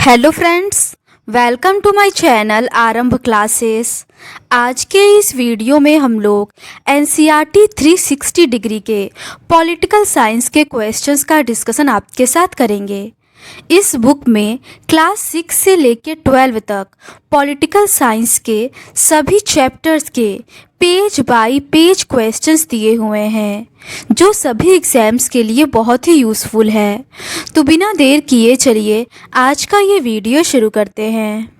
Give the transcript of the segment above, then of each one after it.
Hello friends, welcome to my channel Aarambh classes. आज के इस वीडियो में हम लोग एनसीईआरटी 360 डिग्री के पॉलिटिकल साइंस के क्वेश्चंस का डिस्कशन आपके साथ करेंगे। इस बुक में क्लास 6 से लेकर 12 तक पॉलिटिकल साइंस के सभी चैप्टर्स के पेज बाय पेज क्वेश्चंस दिए हुए हैं, जो सभी एग्जाम्स के लिए बहुत ही यूज़फुल है। तो बिना देर किए चलिए आज का ये वीडियो शुरू करते हैं।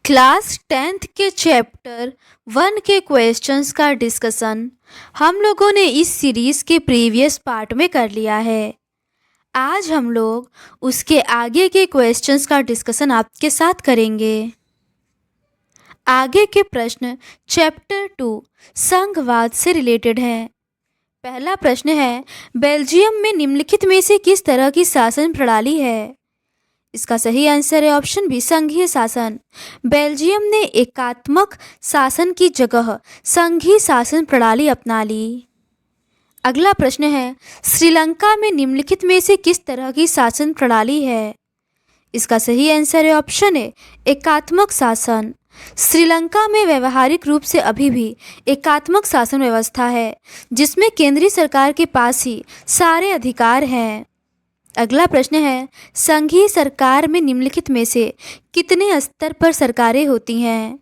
क्लास 10th के चैप्टर 1 के क्वेश्चंस का डिस्कशन हम लोगों ने इस सीरीज़ के प्रीवियस पार्ट में कर लिया है। आज हम लोग उसके आगे के क्वेश्चंस का डिस्कशन आपके साथ करेंगे। आगे के प्रश्न चैप्टर 2 संघवाद से रिलेटेड हैं। पहला प्रश्न है, बेल्जियम में निम्नलिखित में से किस तरह की शासन प्रणाली है? इसका सही आंसर है ऑप्शन बी, संघीय शासन। बेल्जियम ने एकात्मक शासन की जगह संघीय शासन प्रणाली अपना ली। अगला प्रश्न है, श्रीलंका में निम्नलिखित में से किस तरह की शासन प्रणाली है? इसका सही आंसर है ऑप्शन ए, एकात्मक शासन। श्रीलंका में व्यवहारिक रूप से अभी भी एकात्मक शासन व्यवस्था है, जिसमें केंद्रीय सरकार के पास ही सारे अधिकार हैं। अगला प्रश्न है, संघीय सरकार में निम्नलिखित में से कितने स्तर पर सरकारें होती हैं?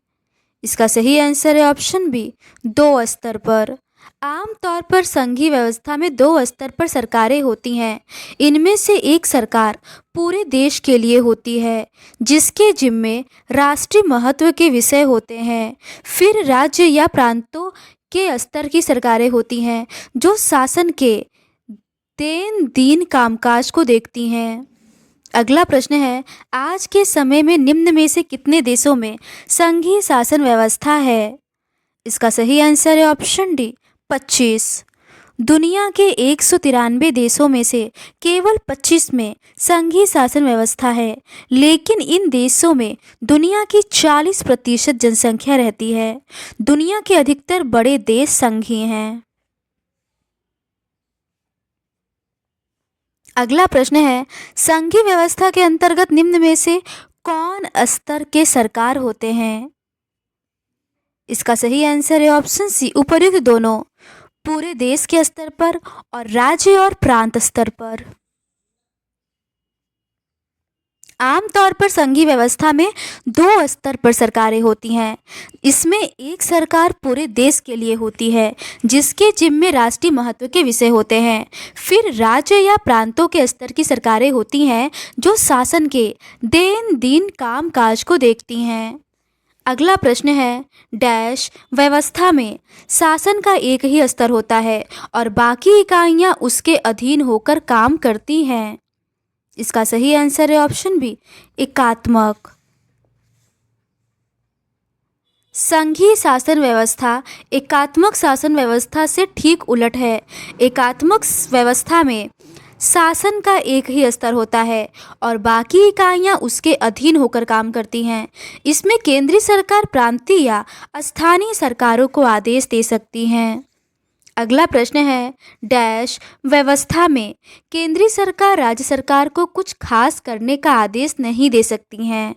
इसका सही आंसर है ऑप्शन बी, 2 स्तर पर। आमतौर पर संघीय व्यवस्था में 2 स्तर पर सरकारें होती हैं। इनमें से एक सरकार पूरे देश के लिए होती है, जिसके जिम्मे राष्ट्रीय महत्व के विषय होते हैं। फिर राज्य या प्रांतों के स्तर की सरकारें होती हैं, जो शासन के दैनंदिन कामकाज को देखती हैं। अगला प्रश्न है, आज के समय में निम्न में से कितने देशों में संघीय शासन व्यवस्था है? इसका सही आंसर है ऑप्शन डी, 25। दुनिया के 193 देशों में से केवल 25 में संघीय शासन व्यवस्था है, लेकिन इन देशों में दुनिया की 40% जनसंख्या रहती है। दुनिया के अधिकतर बड़े देश संघीय हैं। अगला प्रश्न है, संघीय व्यवस्था के अंतर्गत निम्न में से कौन स्तर के सरकार होते हैं? इसका सही आंसर है ऑप्शन सी, उपर्युक्त दोनों, पूरे देश के स्तर पर और राज्य और प्रांत स्तर पर। आमतौर पर संघीय व्यवस्था में 2 स्तर पर सरकारें होती हैं। इसमें एक सरकार पूरे देश के लिए होती है, जिसके जिम्मे राष्ट्रीय महत्व के विषय होते हैं। फिर राज्य या प्रांतों के स्तर की सरकारें होती हैं, जो शासन के दैनंदिन कामकाज को देखती हैं। अगला प्रश्न है, डैश व्यवस्था में शासन का एक ही स्तर होता है और बाकी इकाइयां उसके अधीन होकर काम करती हैं। इसका सही आंसर है ऑप्शन बी, एकात्मक। संघीय शासन व्यवस्था एकात्मक शासन व्यवस्था से ठीक उलट है। एकात्मक व्यवस्था में शासन का एक ही स्तर होता है और बाकी इकाइयां उसके अधीन होकर काम करती हैं। इसमें केंद्रीय सरकार प्रांतीय या स्थानीय सरकारों को आदेश दे सकती हैं। अगला प्रश्न है, डैश व्यवस्था में केंद्रीय सरकार राज्य सरकार को कुछ खास करने का आदेश नहीं दे सकती हैं।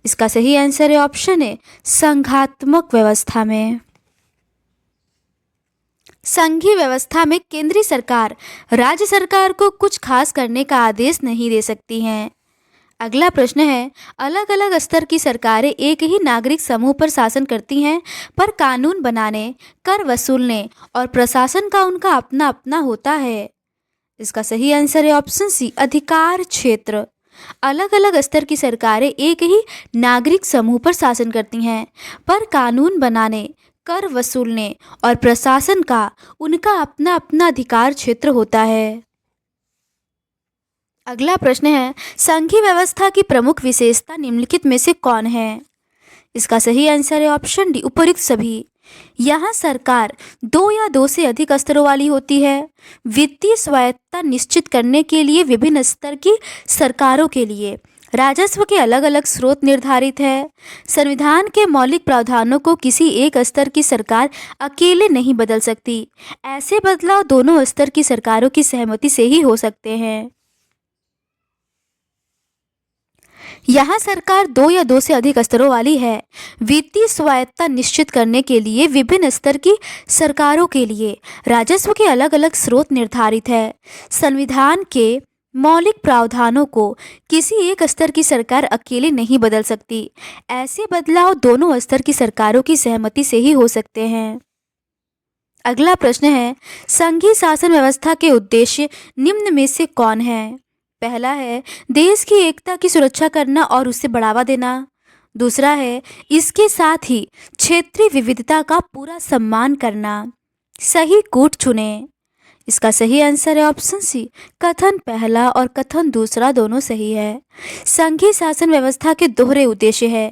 इसका सही आंसर है ऑप्शन ए, संघात्मक व्यवस्था में। संघीय व्यवस्था में केंद्रीय सरकार राज्य सरकार को कुछ खास करने का आदेश नहीं दे सकती हैं। अगला प्रश्न है, अलग अलग स्तर की सरकारें एक ही नागरिक समूह पर शासन करती हैं, पर कानून बनाने, कर वसूलने और प्रशासन का उनका अपना अपना होता है। इसका सही आंसर है ऑप्शन सी, अधिकार क्षेत्र। अलग अलग स्तर की सरकारें एक ही नागरिक समूह पर शासन करती हैं, पर कानून बनाने, कर वसूलने और प्रशासन का उनका अपना अपना अधिकार क्षेत्र होता है। अगला प्रश्न है, संघीय व्यवस्था की प्रमुख विशेषता निम्नलिखित में से कौन है? इसका सही आंसर है ऑप्शन डी, उपर्युक्त सभी। यहाँ सरकार 2 या 2 से अधिक स्तरों वाली होती है। वित्तीय स्वायत्तता निश्चित करने के लिए विभिन्न स्तर की सरकारों के लिए राजस्व के अलग अलग स्रोत निर्धारित है। संविधान के मौलिक प्रावधानों को किसी एक स्तर की सरकार अकेले नहीं बदल सकती। ऐसे बदलाव दोनों स्तर की सरकारों की सहमति से ही हो सकते हैं। यहाँ सरकार दो या दो से अधिक स्तरों वाली है। वित्तीय स्वायत्तता निश्चित करने के लिए विभिन्न स्तर की सरकारों के लिए राजस्व के अलग अलग स्रोत निर्धारित है। संविधान के मौलिक प्रावधानों को किसी एक स्तर की सरकार अकेले नहीं बदल सकती। ऐसे बदलाव दोनों स्तर की सरकारों की सहमति से ही हो सकते हैं। अगला प्रश्न है, संघीय शासन व्यवस्था के उद्देश्य निम्न में से कौन है? पहला है देश की एकता की सुरक्षा करना और उसे बढ़ावा देना। दूसरा है इसके साथ ही क्षेत्रीय विविधता का पूरा सम्मान करना। सही कूट चुनें। इसका सही आंसर है ऑप्शन सी, कथन पहला और कथन दूसरा दोनों सही है। संघीय शासन व्यवस्था के दोहरे उद्देश्य है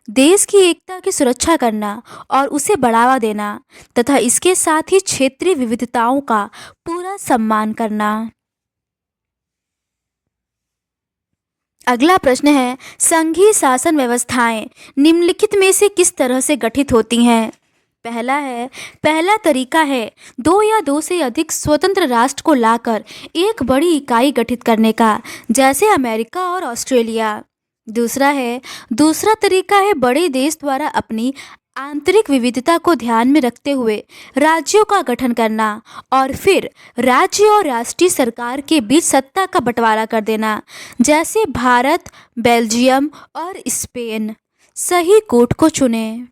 देश की एकता की सुरक्षा करना और उसे बढ़ावा देना तथा इसके साथ ही क्षेत्रीय विविधताओं का पूरा सम्मान करना। अगला प्रश्न है, संघीय शासन व्यवस्थाएं निम्नलिखित में से किस तरह से गठित होती हैं? पहला तरीका है दो या दो से अधिक स्वतंत्र राष्ट्र को लाकर एक बड़ी इकाई गठित करने का, जैसे अमेरिका और ऑस्ट्रेलिया। दूसरा तरीका है बड़े देश द्वारा अपनी आंतरिक विविधता को ध्यान में रखते हुए राज्यों का गठन करना और फिर राज्य और राष्ट्रीय सरकार के बीच सत्ता का बंटवारा कर देना, जैसे भारत, बेल्जियम और स्पेन। सही कूट को चुनें।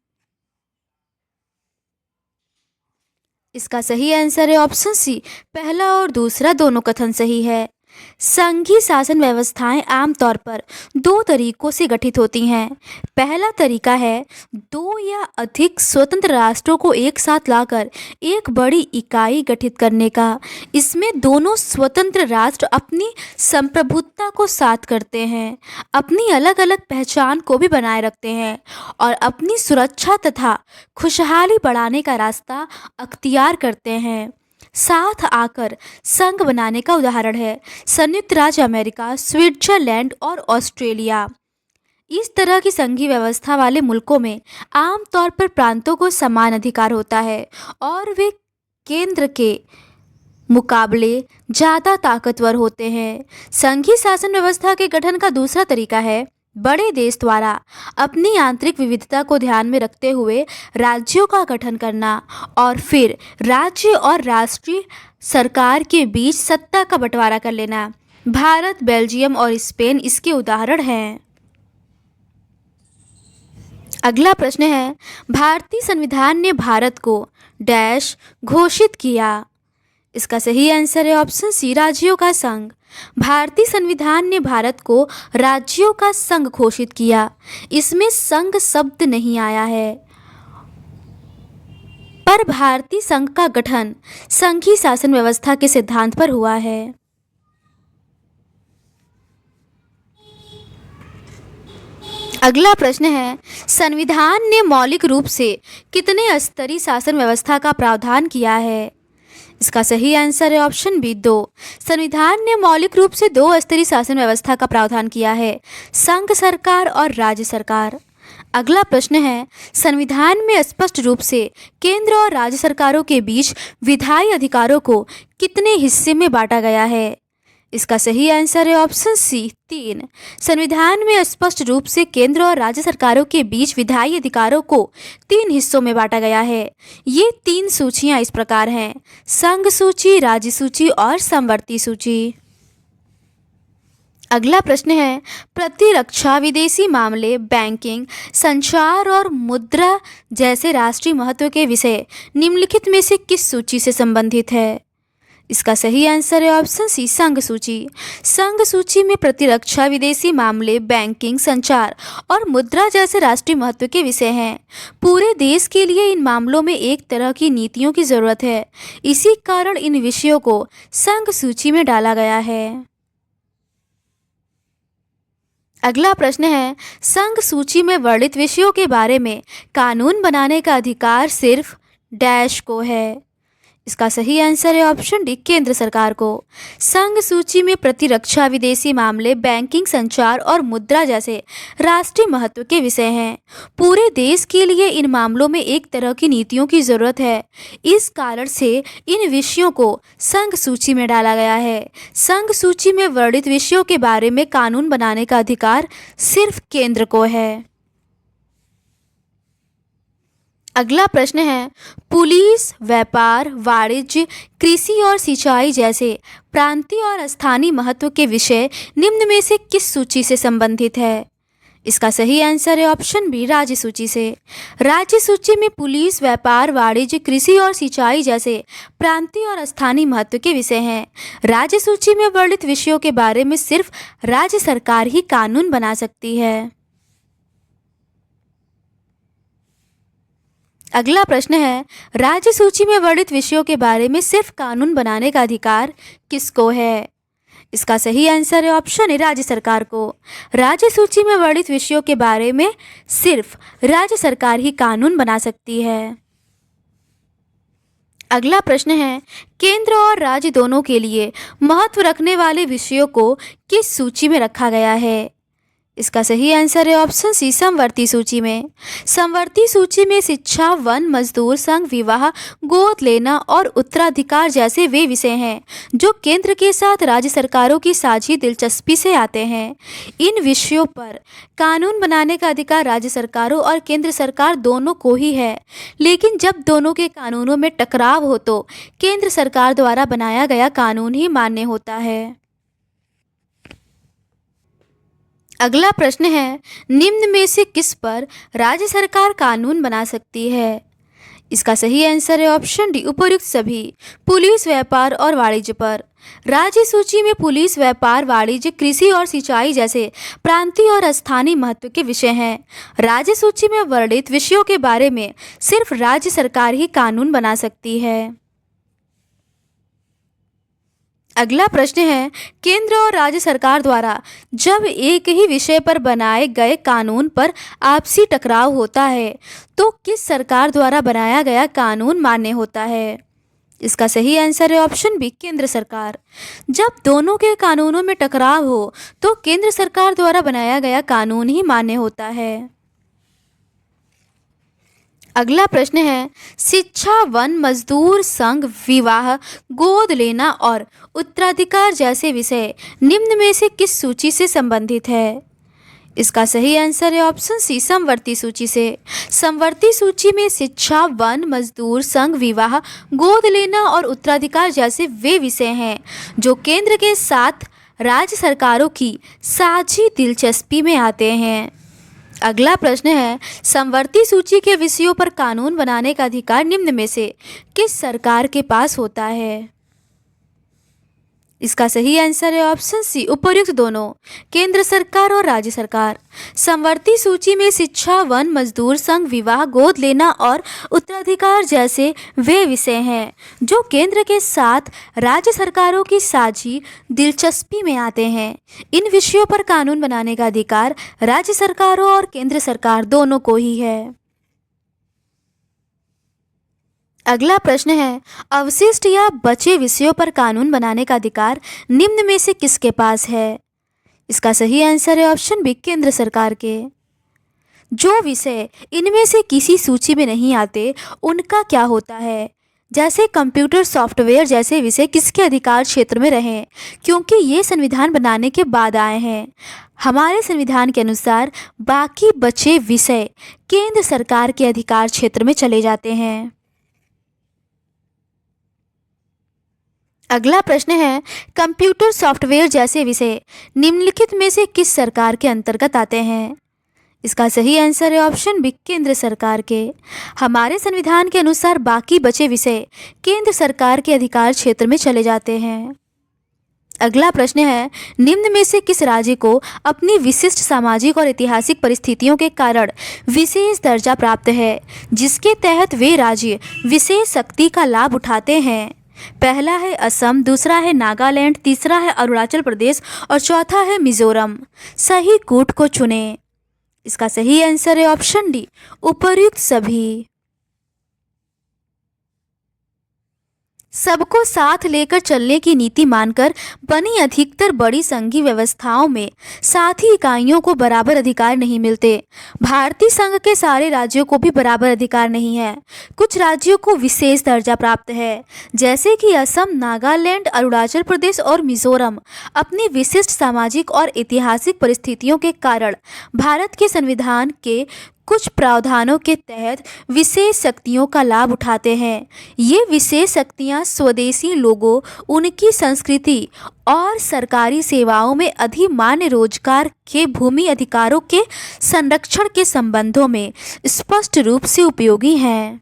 इसका सही आंसर है ऑप्शन सी, पहला और दूसरा दोनों कथन सही है। संघीय शासन व्यवस्थाएं आमतौर पर दो तरीकों से गठित होती हैं। पहला तरीका है दो या अधिक स्वतंत्र राष्ट्रों को एक साथ लाकर एक बड़ी इकाई गठित करने का। इसमें दोनों स्वतंत्र राष्ट्र अपनी संप्रभुता को साथ करते हैं, अपनी अलग अलग पहचान को भी बनाए रखते हैं और अपनी सुरक्षा तथा खुशहाली बढ़ाने का रास्ता अख्तियार करते हैं। साथ आकर संघ बनाने का उदाहरण है संयुक्त राज्य अमेरिका, स्विट्जरलैंड और ऑस्ट्रेलिया। इस तरह की संघीय व्यवस्था वाले मुल्कों में आमतौर पर प्रांतों को समान अधिकार होता है और वे केंद्र के मुकाबले ज़्यादा ताकतवर होते हैं। संघीय शासन व्यवस्था के गठन का दूसरा तरीका है बड़े देश द्वारा अपनी आंतरिक विविधता को ध्यान में रखते हुए राज्यों का गठन करना और फिर राज्य और राष्ट्रीय सरकार के बीच सत्ता का बंटवारा कर लेना। भारत, बेल्जियम और स्पेन इसके उदाहरण हैं। अगला प्रश्न है, भारतीय संविधान ने भारत को डैश घोषित किया। इसका सही आंसर है ऑप्शन सी, राज्यों का संघ। भारतीय संविधान ने भारत को राज्यों का संघ घोषित किया। इसमें संघ शब्द नहीं आया है, पर भारतीय संघ का गठन संघीय शासन व्यवस्था के सिद्धांत पर हुआ है। अगला प्रश्न है, संविधान ने मौलिक रूप से कितने स्तरीय शासन व्यवस्था का प्रावधान किया है? इसका सही आंसर है ऑप्शन बी, 2। संविधान ने मौलिक रूप से 2 स्तरीय शासन व्यवस्था का प्रावधान किया है, संघ सरकार और राज्य सरकार। अगला प्रश्न है, संविधान में स्पष्ट रूप से केंद्र और राज्य सरकारों के बीच विधायी अधिकारों को कितने हिस्से में बांटा गया है? इसका सही आंसर है ऑप्शन सी, 3। संविधान में स्पष्ट रूप से केंद्र और राज्य सरकारों के बीच विधायी अधिकारों को 3 हिस्सों में बांटा गया है। ये 3 सूचियां इस प्रकार हैं: संघ सूची, राज्य सूची और समवर्ती सूची। अगला प्रश्न है, प्रतिरक्षा, विदेशी मामले, बैंकिंग, संचार और मुद्रा जैसे राष्ट्रीय महत्व के विषय निम्नलिखित में से किस सूची से संबंधित है? इसका सही आंसर है ऑप्शन सी, संघ सूची। संघ सूची में प्रतिरक्षा, विदेशी मामले, बैंकिंग, संचार और मुद्रा जैसे राष्ट्रीय महत्व के विषय हैं। पूरे देश के लिए इन मामलों में एक तरह की नीतियों की जरूरत है, इसी कारण इन विषयों को संघ सूची में डाला गया है। अगला प्रश्न है, संघ सूची में वर्णित विषयों के बारे में कानून बनाने का अधिकार सिर्फ डैश को है। इसका सही आंसर है ऑप्शन डी, केंद्र सरकार को। संघ सूची में प्रतिरक्षा, विदेशी मामले, बैंकिंग, संचार और मुद्रा जैसे राष्ट्रीय महत्व के विषय हैं। पूरे देश के लिए इन मामलों में एक तरह की नीतियों की जरूरत है। इस कारण से इन विषयों को संघ सूची में डाला गया है। संघ सूची में वर्णित विषयों के बारे में कानून बनाने का अधिकार सिर्फ केंद्र को है। अगला प्रश्न है, पुलिस, व्यापार, वाणिज्य, कृषि और सिंचाई जैसे प्रांतीय और स्थानीय महत्व के विषय निम्न में से किस सूची से संबंधित है? इसका सही आंसर है ऑप्शन बी, राज्य सूची से। राज्य सूची में पुलिस, व्यापार, वाणिज्य, कृषि और सिंचाई जैसे प्रांतीय और स्थानीय महत्व के विषय हैं। राज्य सूची में वर्णित विषयों के बारे में सिर्फ राज्य सरकार ही कानून बना सकती है। अगला प्रश्न है, राज्य सूची में वर्णित विषयों के बारे में सिर्फ कानून बनाने का अधिकार किसको है? इसका सही आंसर है ऑप्शन ए, राज्य सरकार को। राज्य सूची में वर्णित विषयों के बारे में सिर्फ राज्य सरकार ही कानून बना सकती है। अगला प्रश्न है, केंद्र और राज्य दोनों के लिए महत्व रखने वाले विषयों को किस सूची में रखा गया है? इसका सही आंसर है ऑप्शन सी, समवर्ती सूची में। समवर्ती सूची में शिक्षा, वन, मजदूर संघ, विवाह, गोद लेना और उत्तराधिकार जैसे वे विषय हैं जो केंद्र के साथ राज्य सरकारों की साझी दिलचस्पी से आते हैं। इन विषयों पर कानून बनाने का अधिकार राज्य सरकारों और केंद्र सरकार दोनों को ही है, लेकिन जब दोनों के कानूनों में टकराव हो तो केंद्र सरकार द्वारा बनाया गया कानून ही मान्य होता है। अगला प्रश्न है, निम्न में से किस पर राज्य सरकार कानून बना सकती है? इसका सही आंसर है ऑप्शन डी, उपर्युक्त सभी। पुलिस, व्यापार और वाणिज्य पर। राज्य सूची में पुलिस, व्यापार, वाणिज्य, कृषि और सिंचाई जैसे प्रांतीय और स्थानीय महत्व के विषय हैं। राज्य सूची में वर्णित विषयों के बारे में सिर्फ राज्य सरकार ही कानून बना सकती है। अगला प्रश्न है, केंद्र और राज्य सरकार द्वारा जब एक ही विषय पर बनाए गए कानून पर आपसी टकराव होता है तो किस सरकार द्वारा बनाया गया कानून मान्य होता है? इसका सही आंसर है ऑप्शन बी, केंद्र सरकार। जब दोनों के कानूनों में टकराव हो तो केंद्र सरकार द्वारा बनाया गया कानून ही मान्य होता है। अगला प्रश्न है, शिक्षा, वन, मजदूर संघ, विवाह, गोद लेना और उत्तराधिकार जैसे विषय निम्न में से किस सूची से संबंधित है? इसका सही आंसर है ऑप्शन सी, समवर्ती सूची से। समवर्ती सूची में शिक्षा, वन, मजदूर संघ, विवाह, गोद लेना और उत्तराधिकार जैसे वे विषय हैं जो केंद्र के साथ राज्य सरकारों की साझी दिलचस्पी में आते हैं। अगला प्रश्न है, समवर्ती सूची के विषयों पर कानून बनाने का अधिकार निम्न में से किस सरकार के पास होता है? इसका सही आंसर है ऑप्शन सी, उपर्युक्त दोनों, केंद्र सरकार और राज्य सरकार। समवर्ती सूची में शिक्षा, वन, मजदूर संघ, विवाह, गोद लेना और उत्तराधिकार जैसे वे विषय हैं जो केंद्र के साथ राज्य सरकारों की साझी दिलचस्पी में आते हैं। इन विषयों पर कानून बनाने का अधिकार राज्य सरकारों और केंद्र सरकार दोनों को ही है। अगला प्रश्न है, अवशिष्ट या बचे विषयों पर कानून बनाने का अधिकार निम्न में से किसके पास है? इसका सही आंसर है ऑप्शन बी, केंद्र सरकार के। जो विषय इनमें से किसी सूची में नहीं आते उनका क्या होता है? जैसे कंप्यूटर सॉफ्टवेयर जैसे विषय किसके अधिकार क्षेत्र में रहे, क्योंकि ये संविधान बनाने के बाद आए हैं। हमारे संविधान के अनुसार बाकी बचे विषय केंद्र सरकार के अधिकार क्षेत्र में चले जाते हैं। अगला प्रश्न है, कंप्यूटर सॉफ्टवेयर जैसे विषय निम्नलिखित में से किस सरकार के अंतर्गत आते हैं? इसका सही आंसर है ऑप्शन बी, केंद्र सरकार के। हमारे संविधान के अनुसार बाकी बचे विषय केंद्र सरकार के अधिकार क्षेत्र में चले जाते हैं। अगला प्रश्न है, निम्न में से किस राज्य को अपनी विशिष्ट सामाजिक और ऐतिहासिक परिस्थितियों के कारण विशेष दर्जा प्राप्त है, जिसके तहत वे राज्य विशेष शक्ति का लाभ उठाते हैं? पहला है असम, दूसरा है नागालैंड, तीसरा है अरुणाचल प्रदेश और चौथा है मिजोरम। सही कूट को चुनें। इसका सही आंसर है ऑप्शन डी, उपर्युक्त सभी। सबको साथ लेकर चलने की नीति मानकर बनी अधिकतर बड़ी संघीय व्यवस्थाओं में साथी इकाइयों को बराबर अधिकार नहीं मिलते। भारतीय संघ के सारे राज्यों को भी बराबर अधिकार नहीं है। कुछ राज्यों को विशेष दर्जा प्राप्त है, जैसे कि असम, नागालैंड, अरुणाचल प्रदेश और मिजोरम अपनी विशिष्ट सामाजिक और ऐतिहासिक परिस्थितियों के कारण भारत के संविधान के कुछ प्रावधानों के तहत विशेष शक्तियों का लाभ उठाते हैं। ये विशेष शक्तियाँ स्वदेशी लोगों, उनकी संस्कृति और सरकारी सेवाओं में अधिमान्य रोजगार के भूमि अधिकारों के संरक्षण के संबंधों में स्पष्ट रूप से उपयोगी हैं।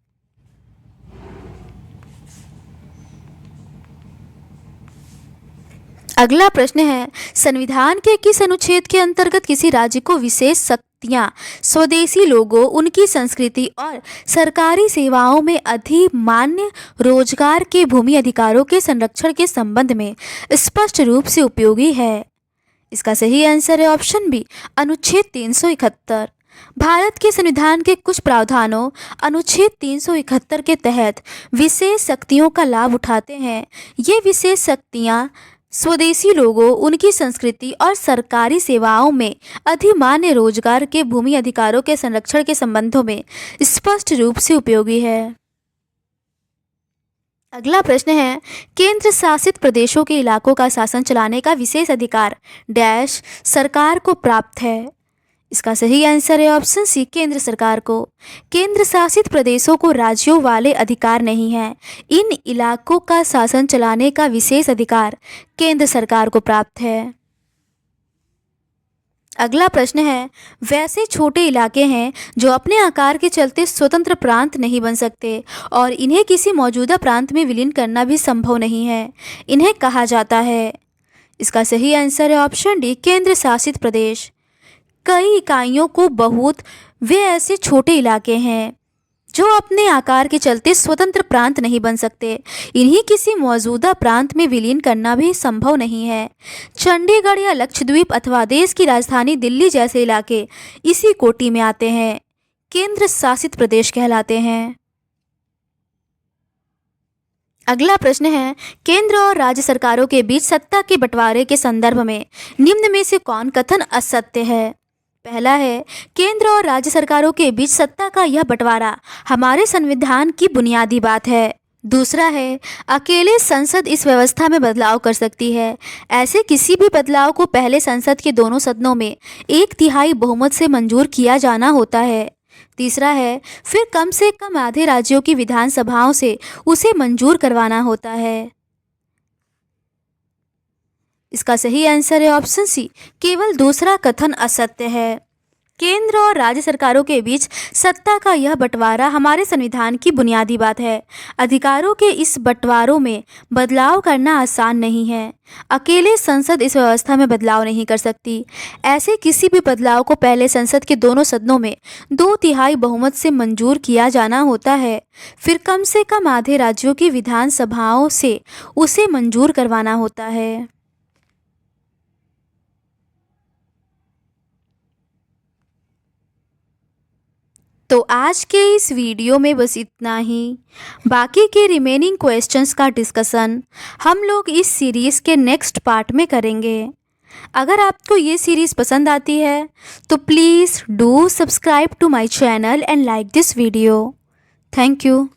अगला प्रश्न है, संविधान के किस अनुच्छेद के अंतर्गत किसी राज्य को विशेष शक्तियां स्वदेशी लोगों, उनकी संस्कृति और सरकारी सेवाओं में अधिमान्य रोजगार के भूमि अधिकारों के संरक्षण के संबंध में स्पष्ट रूप से उपयोगी है? इसका सही आंसर है ऑप्शन बी, अनुच्छेद 371। भारत के संविधान के कुछ प्रावधानों अनुच्छेद 371 के तहत विशेष शक्तियों का लाभ उठाते हैं। ये विशेष शक्तियाँ स्वदेशी लोगों, उनकी संस्कृति और सरकारी सेवाओं में अधिमान्य रोजगार के भूमि अधिकारों के संरक्षण के संबंधों में स्पष्ट रूप से उपयोगी है। अगला प्रश्न है, केंद्र शासित प्रदेशों के इलाकों का शासन चलाने का विशेष अधिकार डैश सरकार को प्राप्त है? इसका सही आंसर है ऑप्शन सी, केंद्र सरकार को। केंद्र शासित प्रदेशों को राज्यों वाले अधिकार नहीं है। इन इलाकों का शासन चलाने का विशेष अधिकार केंद्र सरकार को प्राप्त है। अगला प्रश्न है, वैसे छोटे इलाके हैं जो अपने आकार के चलते स्वतंत्र प्रांत नहीं बन सकते और इन्हें किसी मौजूदा प्रांत में विलीन करना भी संभव नहीं है, इन्हें कहा जाता है? इसका सही आंसर है ऑप्शन डी, केंद्र शासित प्रदेश। कई इकाइयों को बहुत वे ऐसे छोटे इलाके हैं जो अपने आकार के चलते स्वतंत्र प्रांत नहीं बन सकते, इन्हें किसी मौजूदा प्रांत में विलीन करना भी संभव नहीं है। चंडीगढ़ या लक्षद्वीप अथवा देश की राजधानी दिल्ली जैसे इलाके इसी कोटि में आते हैं, केंद्र शासित प्रदेश कहलाते हैं। अगला प्रश्न है, केंद्र और राज्य सरकारों के बीच सत्ता के बंटवारे के संदर्भ में निम्न में से कौन कथन असत्य है? पहला है, केंद्र और राज्य सरकारों के बीच सत्ता का यह बंटवारा हमारे संविधान की बुनियादी बात है। दूसरा है, अकेले संसद इस व्यवस्था में बदलाव कर सकती है। ऐसे किसी भी बदलाव को पहले संसद के दोनों सदनों में 1/3 बहुमत से मंजूर किया जाना होता है। तीसरा है, फिर कम से कम आधे राज्यों की विधानसभाओं से उसे मंजूर करवाना होता है। इसका सही आंसर है ऑप्शन सी, केवल दूसरा कथन असत्य है। केंद्र और राज्य सरकारों के बीच सत्ता का यह बंटवारा हमारे संविधान की बुनियादी बात है। अधिकारों के इस बंटवारों में बदलाव करना आसान नहीं है। अकेले संसद इस व्यवस्था में बदलाव नहीं कर सकती। ऐसे किसी भी बदलाव को पहले संसद के दोनों सदनों में 2/3 बहुमत से मंजूर किया जाना होता है, फिर कम से कम आधे राज्यों की विधानसभाओं से उसे मंजूर करवाना होता है। तो आज के इस वीडियो में बस इतना ही। बाकी के रिमेनिंग क्वेश्चंस का डिस्कशन हम लोग इस सीरीज़ के नेक्स्ट पार्ट में करेंगे। अगर आपको ये सीरीज़ पसंद आती है तो please do subscribe to my channel and like this video. Thank you.